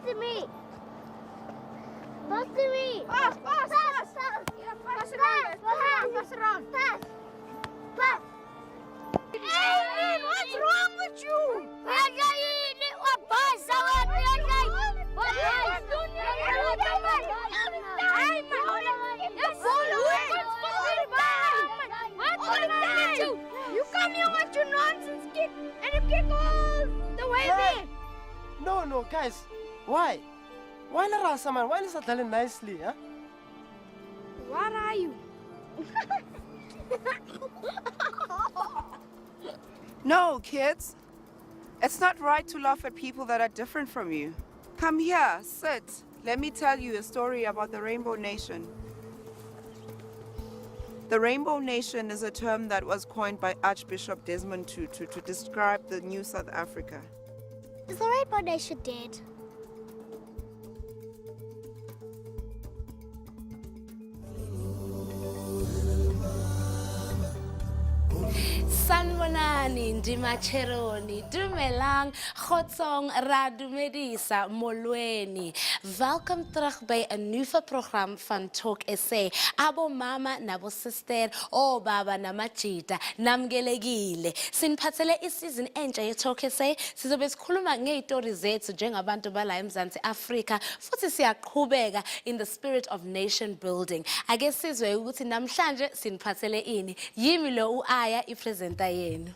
to me. Pass to me. Pass. Yeah, pass around. Pass. Hey, what's wrong with you? You come here with your nonsense kid and you kick all the way there. No, guys. Why? Why not Rasa, man? Why is that telling nicely, huh? What are you? No, kids. It's not right to laugh at people that are different from you. Come here, sit. Let me tell you a story about the Rainbow Nation. The Rainbow Nation is a term that was coined by Archbishop Desmond Tutu to describe the new South Africa. Is the Rainbow Nation dead? Sanbonani, Ndimacheroni, Dumelang, Khotsong, Radumedisa, Molweni. Welkom terug bij een nieuwe programma van Talk SA. Abo mama, nabo sister, o baba namajita, namgelegile. Siniphathele isizini entsha ye-Talk SA. Sizobe sikhuluma ngey'tori zethu njengabantu bala eMzansi Afrika, futhi siyaqhubeka in the spirit of nation building. Ake sizwe ukuthi namhlanje siniphathele ini. Yimi lo uAya ipresenta yenu.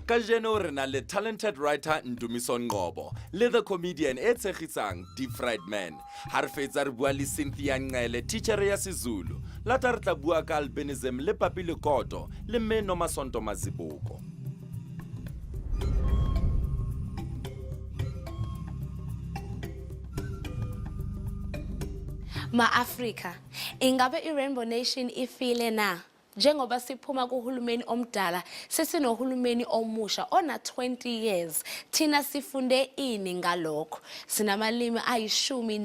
Kajeno re na le talented writer Ndumiso Ngobo, le the comedian e tshegisang Deep Fried Man. Ha re fetsa re bua le Cynthia Ngele, teacher ya Sizulu. Lata re tla bua ka Albinism le Papi Lekoto le mme Nomasonto Maziboko. Ma-Afrika, ingabe i-Rainbow Nation ifile na? Njengoba siphuma kuhulumeni omdala, sesinohulumeni omusha ona 20 years. Thina sifunde ini ngalokho? Sinamalimi ayishumi.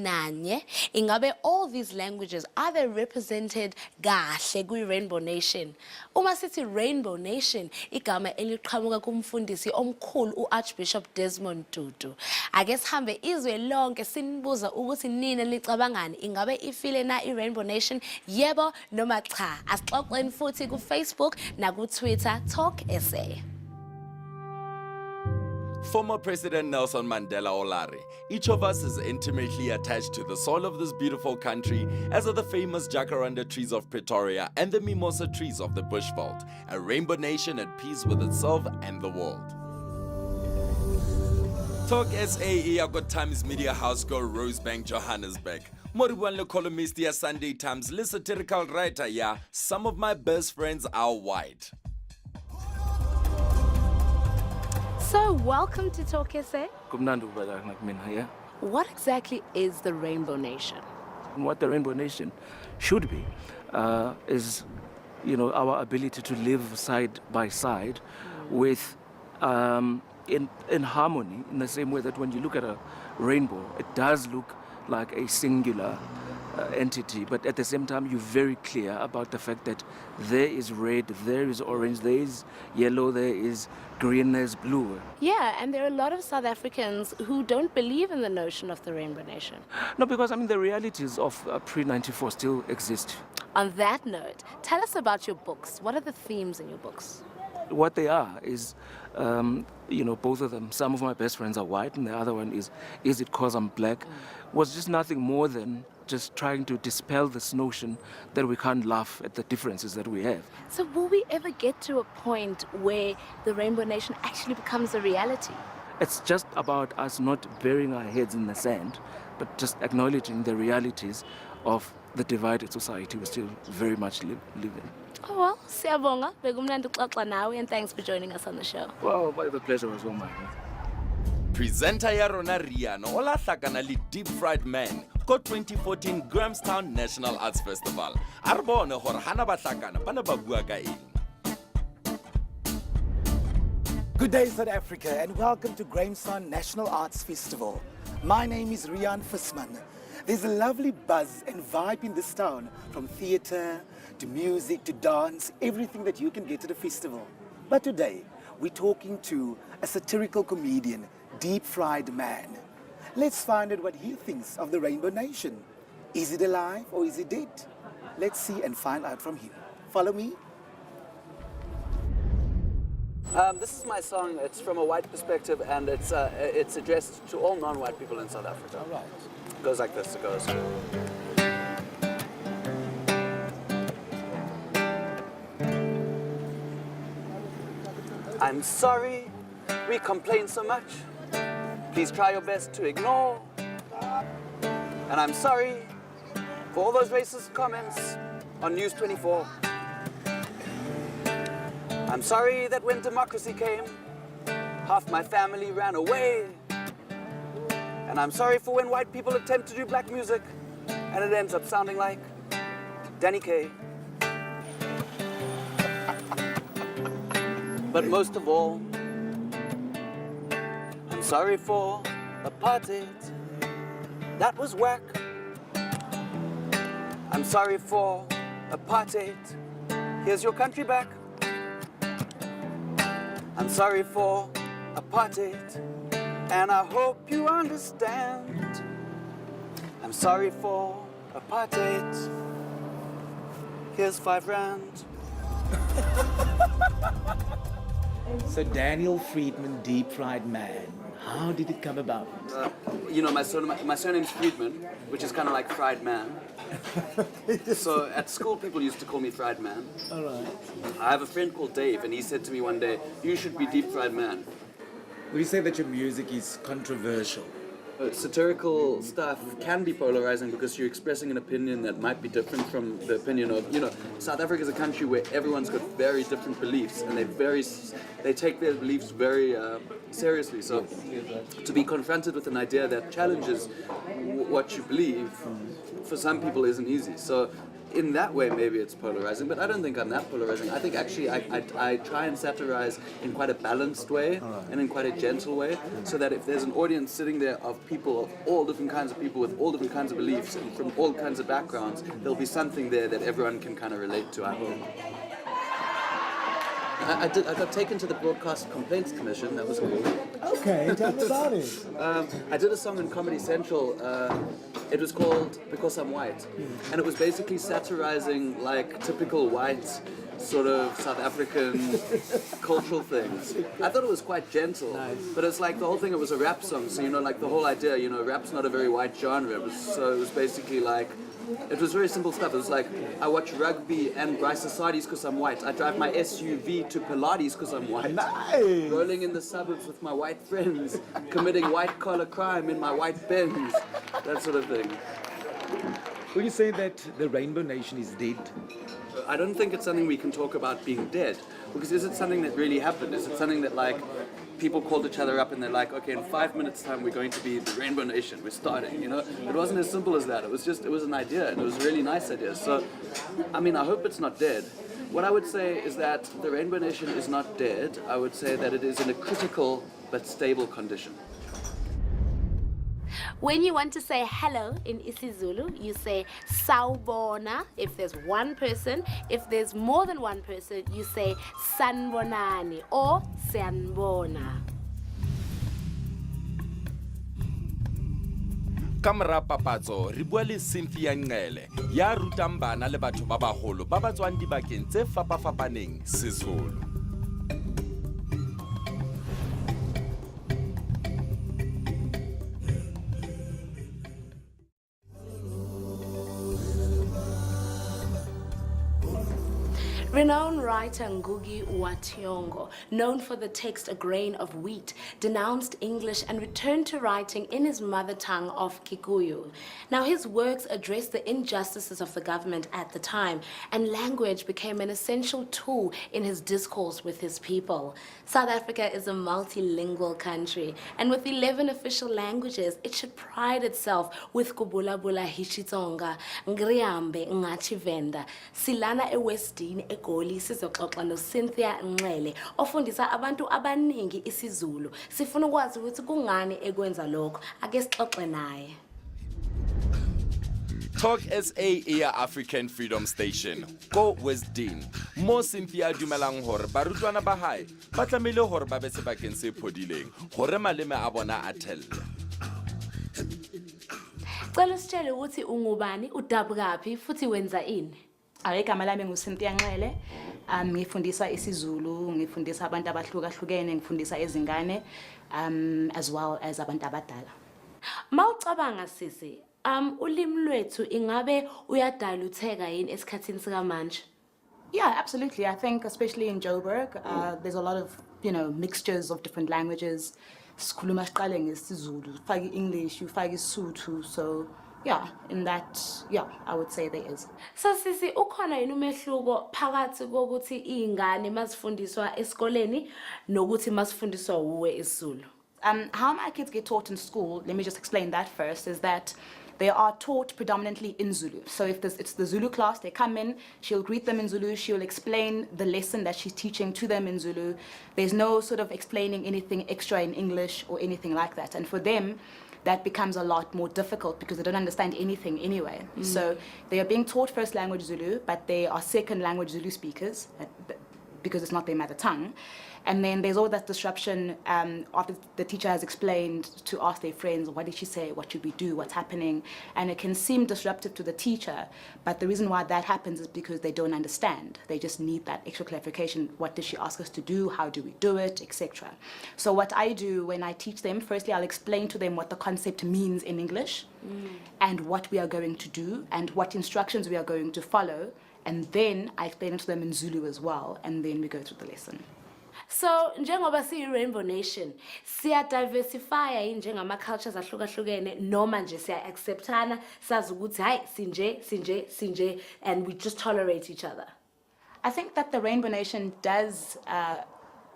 Ingabe all these languages, are they represented kahle kwi-Rainbow Nation? Uma sithi Rainbow Nation, igama eliqhamuka kumfundisi omkhulu u-Archbishop Desmond Tutu. Ake sihambe izwe lonke sinibuza ukuthi nina licabangani, ingabe ifile na i-Rainbow Nation? Yebo noma cha? Asixoxeni futhi ku Facebook na ku Twitter Talk SA. Former President Nelson Mandela Olare, each of us is intimately attached to the soul of this beautiful country, as are the famous jacaranda trees of Pretoria and the mimosa trees of the Bushveld, a rainbow nation at peace with itself and the world. Talk SA got Times Media House girl Rosebank Johannesburg. Moribuan le columnist ya Sunday Times, le satirical writer ya Some of My Best Friends Are White. So, welcome to Talk SA. What exactly is the Rainbow Nation? What the Rainbow Nation should be is, our ability to live side by side with, in harmony, in the same way that when you look at a rainbow, it does look like a singular entity, but at the same time you're very clear about the fact that there is red, there is orange, there is yellow, there is green, there's blue. Yeah, and there are a lot of South Africans who don't believe in the notion of the Rainbow Nation. No, because the realities of pre-94 still exist. On that note, tell us about your books. What are the themes in your books? What they are is, both of them, Some of My Best Friends Are White, and the other one is It 'Cause I'm Black, was just nothing more than just trying to dispel this notion that we can't laugh at the differences that we have. So will we ever get to a point where the Rainbow Nation actually becomes a reality? It's just about us not burying our heads in the sand, but just acknowledging the realities of the divided society we still very much live in. Oh well, siyabonga, bekumnandi ukuxoxa nawe, and thanks for joining us on the show. Well, the pleasure was all mine. Presenter ya rona Riano ola hlakana le Deep Fried Man ko 2014 Grahamstown National Arts Festival. A re bone gore hana ba hlakana ba ne ba bua ka eng. Good day, South Africa, and welcome to Grahamstown National Arts Festival. My name is Rian Fissman. There's a lovely buzz and vibe in this town, from theatre to music to dance, everything that you can get at a festival. But today, we're talking to a satirical comedian, Deep Fried Man. Let's find out what he thinks of the Rainbow Nation. Is it alive or is it dead? Let's see and find out from him. Follow me. This is my song. It's from a white perspective, and it's addressed to all non-white people in South Africa. All right. It goes like this. It goes. I'm sorry we complain so much. Please try your best to ignore. And I'm sorry for all those racist comments on News 24. I'm sorry that when democracy came, half my family ran away. And I'm sorry for when white people attempt to do black music and it ends up sounding like Danny Kaye. But most of all, I'm sorry for apartheid. That was whack. I'm sorry for apartheid. Here's your country back. I'm sorry for apartheid, and I hope you understand. I'm sorry for apartheid. Here's 5 rand. So Daniel Friedman, Deep Fried Man. How did it come about? You know, my surname's Friedman, which is kind of like Fried Man. So at school, people used to call me Fried Man. All right. I have a friend called Dave, and he said to me one day, "You should be Deep Fried Man." Would you say that your music is controversial? Satirical stuff can be polarizing because you're expressing an opinion that might be different from the opinion of, you know, South Africa is a country where everyone's got very different beliefs and they take their beliefs very seriously. So to be confronted with an idea that challenges what you believe, for some people isn't easy. So in that way, maybe it's polarizing, but I don't think I'm that polarizing. I think actually I try and satirize in quite a balanced way and in quite a gentle way, so that if there's an audience sitting there of people, of all different kinds of people with all different kinds of beliefs and from all kinds of backgrounds, there'll be something there that everyone can kind of relate to, I hope. I got taken to the Broadcast Complaints Commission. That was cool. Okay, tell me about it. I did a song on Comedy Central. It was called Because I'm White. And it was basically satirizing like typical white sort of South African cultural things. I thought it was quite gentle, but it's like the whole thing, it was a rap song. So, you know, like the whole idea, you know, rap's not a very white genre. So it was basically like, it was very simple stuff. It was like, I watch rugby and Bryce Asadi's because I'm white. I drive my SUV to Pilates because I'm white. Nice. Rolling in the suburbs with my white friends, committing white-collar crime in my white Benz, that sort of thing. Would you say that the Rainbow Nation is dead? I don't think it's something we can talk about being dead, because is it something that really happened? Is it something that, like, people called each other up and they're like, okay, in 5 minutes time we're going to be the Rainbow Nation, we're starting, you know? It wasn't as simple as that. It was an idea, and it was a really nice idea. So, I mean, I hope it's not dead. What I would say is that the Rainbow Nation is not dead. I would say that it is in a critical but stable condition. When you want to say hello in isiZulu, you say sawubona if there's one person. If there's more than one person, you say sanbonani or siyanbona. Ka mora papatso re bua le Cynthia Ngele ya rutang bana le batho ba baholo ba ba tswang dibakeng tse fapafapaneng seZulu. Renowned writer Ngugi wa Thiong'o, known for the text A Grain of Wheat, denounced English and returned to writing in his mother tongue of Kikuyu. Now, his works addressed the injustices of the government at the time, and language became an essential tool in his discourse with his people. South Africa is a multilingual country, and with 11 official languages, it should pride itself with Kubulabula Hichitsonga, Ngriambe, Ngachivenda, Silana Ewestine, Egoli, sizoxoxa no Cynthia Ngele, ofundisa abantu abaningi isiZulu. Sifuna ukwazi ukuthi kungani ekwenza lokho. Ake sixoxe naye. Talk SA Air African Freedom Station. Go West Dean. Mo Cynthia dumelang hore barutwana ba hae ba tlamehile hore ba be sebakeng se phodileng hore maleme a bona a thelle. Cela sitshele ukuthi ungubani, udabukaphi futhi wenza ini? Igama lami nguCynthia Nxele. Ngifundisa isiZulu, ngifundisa abantu abahlukahlukene, ngifundisa izingane as well as abantu abadala. Mawucabanga sisi, ulimi lwethu ingabe uyadalutheka yini esikhathini sikamanje? Yeah, absolutely. I think especially in Joburg, there's a lot of, mixtures of different languages. Sikhuluma siqale ngesiZulu, ufake English, ufake isiSuthu. So, yeah, in that, I would say there is. So sisi, ukhona yini umehluko phakathi kokuthi izingane mazifundiswa esikoleni nokuthi mazifundiswa uwe isiZulu? How my kids get taught in school, let me just explain that first, is that they are taught predominantly in Zulu. So if it's the Zulu class, they come in, she'll greet them in Zulu, she'll explain the lesson that she's teaching to them in Zulu. There's no sort of explaining anything extra in English or anything like that. And for them, that becomes a lot more difficult because they don't understand anything anyway. So they are being taught first language Zulu, but they are second language Zulu speakers because it's not their mother tongue. And then there's all that disruption after the teacher has explained to ask their friends, what did she say, what should we do, what's happening? And it can seem disruptive to the teacher, but the reason why that happens is because they don't understand. They just need that extra clarification. What did she ask us to do? How do we do it, etc. So what I do when I teach them, firstly, I'll explain to them what the concept means in English and what we are going to do and what instructions we are going to follow. And then I explain it to them in Zulu as well, and then we go through the lesson. So njengoba siyi Rainbow Nation siya diversify yini njengama cultures ahlukahlukene noma nje siya acceptana sazi ukuthi hayi sinje and we just tolerate each other? I think that the Rainbow Nation does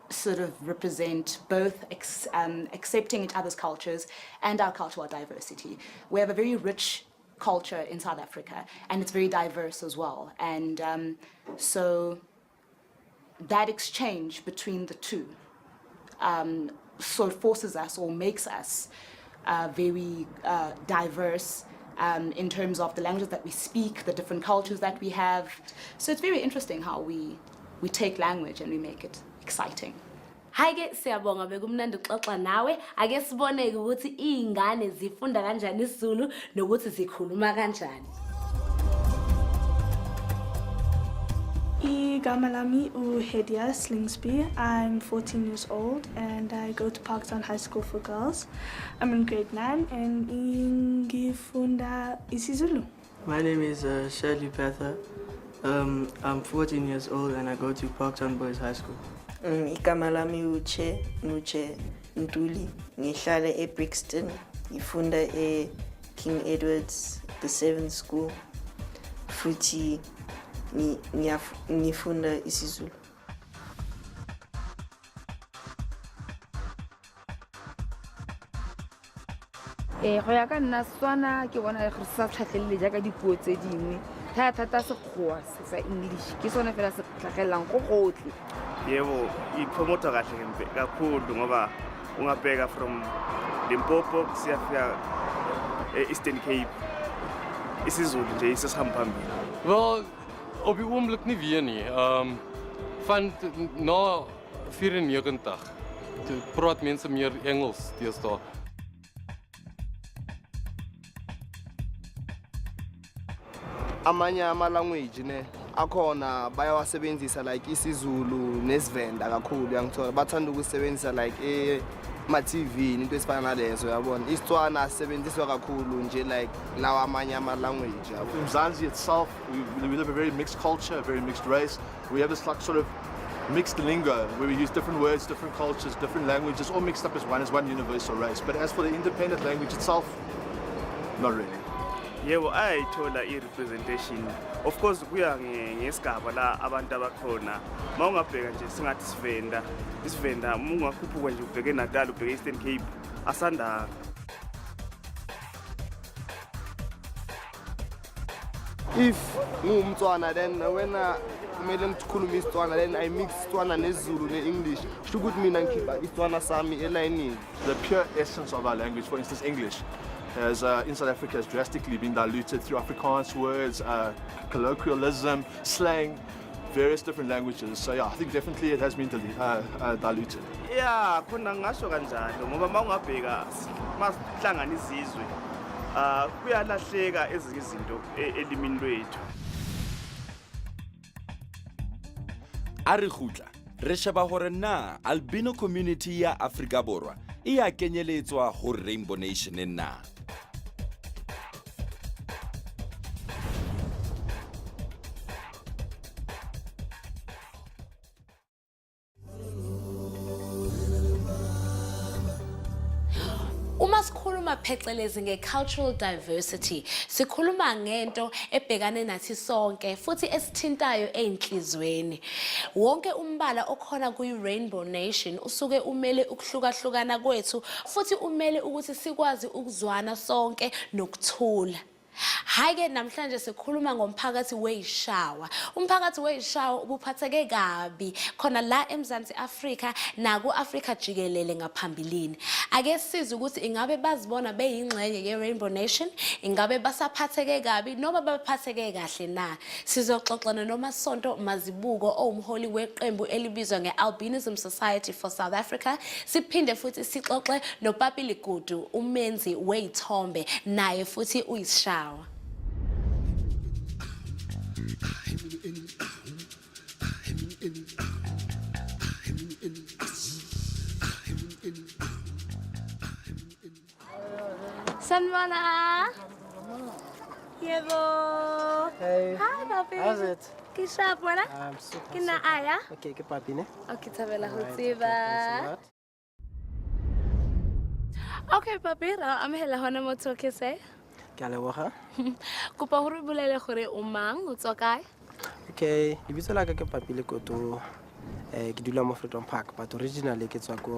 sort of represent both accepting each other's cultures and our cultural diversity. We have a very rich culture in South Africa and it's very diverse as well, and so that exchange between the two sort of forces us or makes us very diverse in terms of the languages that we speak, the different cultures that we have. So it's very interesting how we take language and we make it exciting. Hayi-ke siyabonga bekumnandi ukuxoxa nawe. Ake siboneke ukuthi izingane zifunda kanjani isiZulu nokuthi zikhuluma kanjani. Igama lami uHedia Slingsby. I'm 14 years old and I go to Parktown High School for Girls. I'm in grade 9 and ngifunda isiZulu. My name is Shirley Pether. I'm 14 years old and I go to Parktown Boys High School. Igama lami Uche Ntuli. Ngihlala eBrixton. Ngifunda King Edward's the 7th School. Futhi ngifunda isiZulu. Go ya ka nna Setswana ke bona re sa tlhatlhelele jaaka dipuo tse dingwe thata sekgowa sa English ke sone fela se tlhagellang go gotle. Yebo ipromota kahle kakhulu ngoba ungabheka from Limpopo siyafika Eastern Cape isiZulu nje isihamba phambili. Wel op die oomblik nie weer nie. Van na 94 praat mense meer Engels deesdae. Amanye ama-language akhona bayawasebenzisa like isiZulu nesivenda kakhulu yangithola bathanda ukusebenzisa like ma-TV into esifana nalezo yabona. Isitswana asebenziswa kakhulu nje like lawa amanye ama-language. In Mzansi itself, we live a very mixed culture, a very mixed race. We have this like sort of mixed lingo where we use different words, different cultures, different languages, all mixed up as one universal race. But as for the independent language itself, not really. Yebo ayithola i-representation. Of course kuya ngesigaba la abantu abakhona. Mawungabheka nje singathi isivenda ungakhuphuka nje ubheke eNatal ubheke Eastern Cape asanda. If ngumtswana then when kumele ngikhuluma isitswana then I mix isitswana nesiZulu ne-English. Shukuthi mina ngikhipha isitswana sami elayinini. The pure essence of our language, for instance English, in South Africa has drastically been diluted through Afrikaans words, colloquialism, slang, various different languages. So yeah, I think definitely it has been diluted. Yeah, khona ngasho kanjalo ngoba mawungabheka masihlangana izizwe kuyalahleka ezinye izinto elimini lwethu. A re khutla re sheba hore na albino community ya Afrika Borwa e a kenyeletswa ho Rainbow Nation na. Uma sikhuluma phecelezi nge-cultural diversity, sikhuluma ngento ebhekane nathi sonke futhi esithintayo ey'nhlizweni. Wonke umbala okhona kuyi-Rainbow Nation usuke umele ukuhlukahlukana kwethu futhi umele ukuthi sikwazi ukuzwana sonke nokuthula. Hayi-ke namhlanje sikhuluma ngomphakathi wey'shawa. Umphakathi wey'shawa ubuphatheke kabi khona la eMzansi Afrika naku-Afrika jikelele ngaphambilini. Ake size ukuthi ingabe bazibona beyingxenye ye-Rainbow Nation, ingabe basaphatheke kabi noma baphatheke kahle na. Sizoxoxana noMasonto Mazibuko owumholi weqembu elibizwa nge-Albinism Society for South Africa. Siphinde futhi sixoxe noPapi Ligudu, umenzi wey'thombe, naye futhi uyishawa. Sanwana. Yebo. Hey. Hi, Papi. How's it? Kisha bona? I'm super. Kina aya? Okay, ke Papi ne? Okay, tabela ho Alright, tseba. thanks a lot. Okay, Papi, ra amehela hona mo tsoke se. Ke a leboga. Kopa hore bolele gore o mang, o tswa kae? Okay, lebitso la ka ke Papi Ligudu. Ke dula mo Freedom Park, but originally ke tswa ko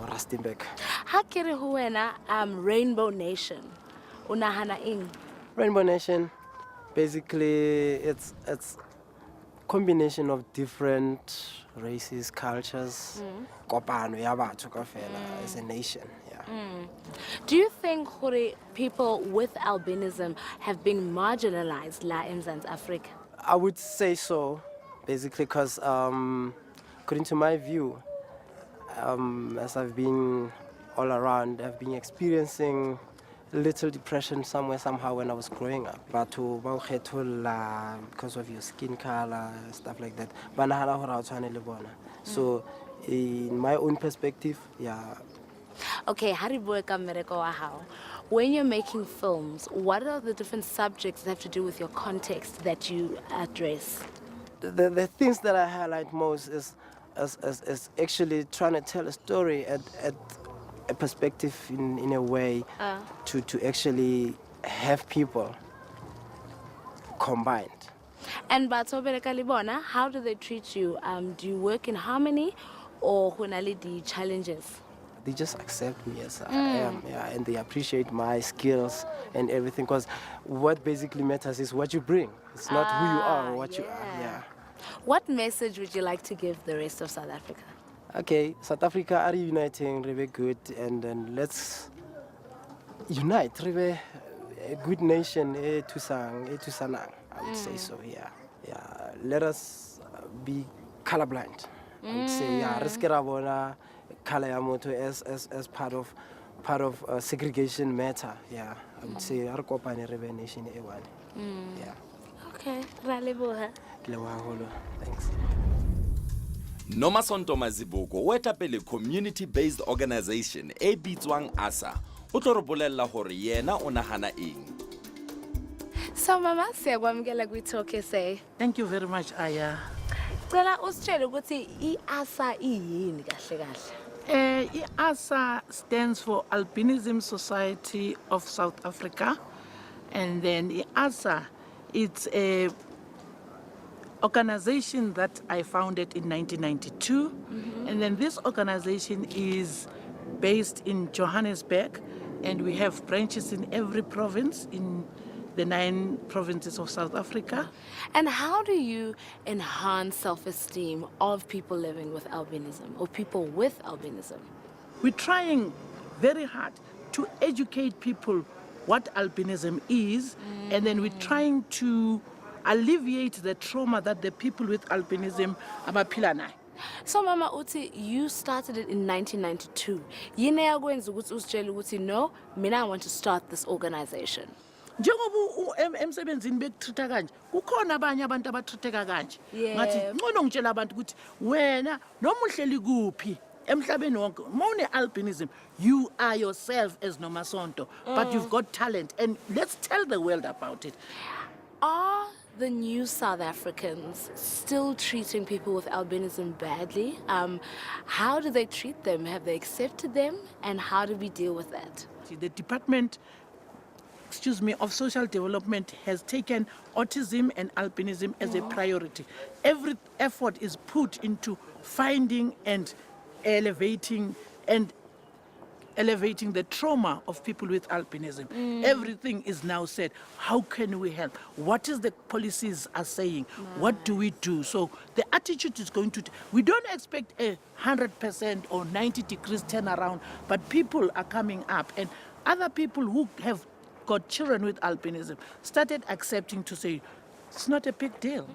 Rustenburg. Ha ke re ho wena Rainbow Nation. O nahana eng? Rainbow Nation, basically it's combination of different races, cultures, kopano ya batho kaofela as a nation. Yeah. Do you think gore people with albinism have been marginalized la in South Africa? I would say so, basically, because according to my view, as I've been all around, I've been experiencing little depression somewhere, somehow when I was growing up. But because of your skin color, stuff like that. So, in my own perspective, yeah. Okay, when you're making films, what are the different subjects that have to do with your context that you address? The things that I highlight most is actually trying to tell a story at a perspective in a way to actually have people combined. And Batobere how do they treat you? Do you work in harmony or the challenges? They just accept me as I am, yeah, and they appreciate my skills and everything, because what basically matters is what you bring. It's not who you are or what you are, yeah. What message would you like to give the rest of South Africa? Okay, South Africa are uniting, really good, and then let's unite, really a good nation, I would say so, yeah. Yeah, let us be colorblind. I would say, yeah, color yamoto as part of segregation matter, yeah. I would say our company nation A1. Yeah. Okay, raleboha. Thanks. Nomasonto Mazibuko o etapele community-based organization e bitswang ASA. O tlo re bolella hore yena o nahana eng. So mama, siyabamukela kwi-Talk SA. Thank you very much, Aya. Cela usitshele ukuthi i-ASA iyini kahle kahle. I-ASA stands for Albinism Society of South Africa, and then i-ASA, it's a organization that I founded in 1992, and then this organization is based in Johannesburg, and we have branches in every province in the 9 provinces of South Africa. And how do you enhance self-esteem of people living with albinism or people with albinism? We're trying very hard to educate people what albinism is, and then we're trying to alleviate the trauma that the people with albinism abaphila nayo. So Mama Uti, you started it in 1992. Yini yakwenza ukuthi usitshele ukuthi no, mina I want to start this organization. Njengoba emsebenzini bekutreata kanje, kukhona abanye abantu abatreateka kanje. Ngathi ngcono ngitshela abantu ukuthi wena noma uhleli kuphi emhlabeni wonke, mawune albinism, you are yourself as Nomasonto, but you've got talent, and let's tell the world about it. Are the new South Africans still treating people with albinism badly? How do they treat them? Have they accepted them? And how do we deal with that? The Department of Social Development has taken autism and albinism as a priority. Every effort is put into finding and elevating the trauma of people with albinism. Everything is now said. How can we help? What is the policies are saying? What do we do? So the attitude is going to... We don't expect a 100% or 90 degrees turnaround, but people are coming up. And other people who have got children with albinism started accepting to say, it's not a big deal.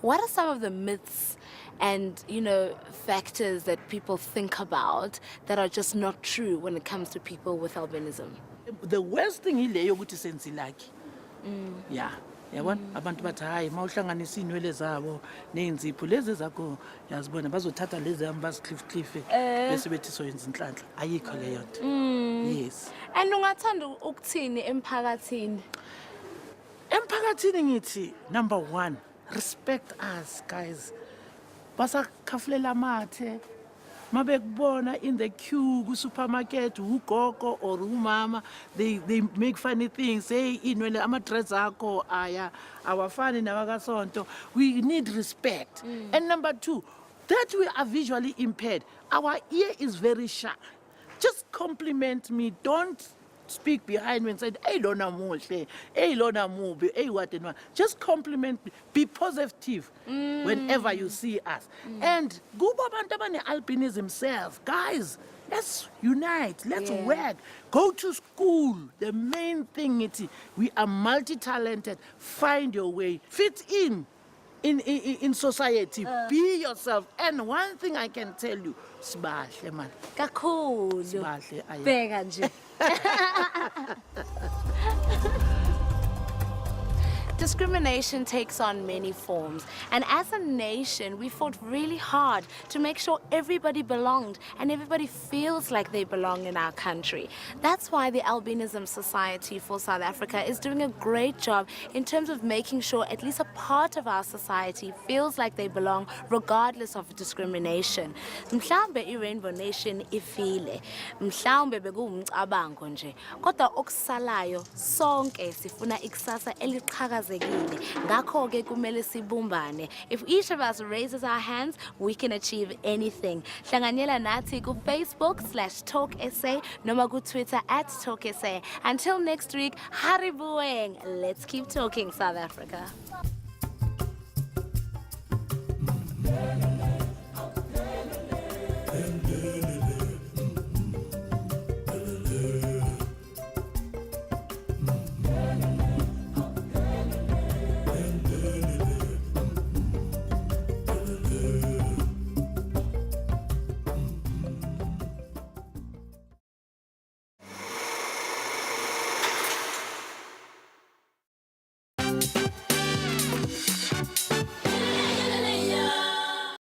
What are some of the myths and, factors that people think about that are just not true when it comes to people with albinism? The worst thing is yokuthi senzilaki. Yeah. Yabona abantu bathi hayi mawuhlanganisa inwele zabo nenzipho lezi zakho yazibona bazothatha lezi ambasiklifklife bese bethi soyenza inhlanhla ayikho leyo nto. Yes. And ungathanda ukuthini emphakathini? Emphakathini ngithi number 1, respect us guys. Basakhafulela mathe mabekubona in the queue ku supermarket ugogo or umama, they make funny things, say inwele ama-dress akho aya awafani nawakasonto. We need respect. And number 2, that we are visually impaired, our ear is very sharp. Just compliment me, don't speak behind me and say, hey, lona muhle, hey, lona mubi, hey, what and what. Just compliment me. Be positive whenever you see us. And kuba abantu abane albinism self, guys, let's unite, let's work, go to school. The main thing is we are multi-talented. Find your way, fit in society, be yourself. And one thing I can tell you, sibahle man. Kakhulu. Sibahle aya. Bheka nje. Discrimination takes on many forms, and as a nation, we fought really hard to make sure everybody belonged and everybody feels like they belong in our country. That's why the Albinism Society for South Africa is doing a great job in terms of making sure at least a part of our society feels like they belong regardless of discrimination. Mhlawumbe i-Rainbow Nation ifile, mhlawumbe bekuwumcabango nje, kodwa okusalayo sonke sifuna ikusasa eliqhakaza. Ngakho-ke kumele sibumbane. If each of us raises our hands, we can achieve anything. Hlanganyela nathi ku Facebook/TalkSA noma ku Twitter @TalkSA. Until next week, haribueng. Let's keep talking, South Africa.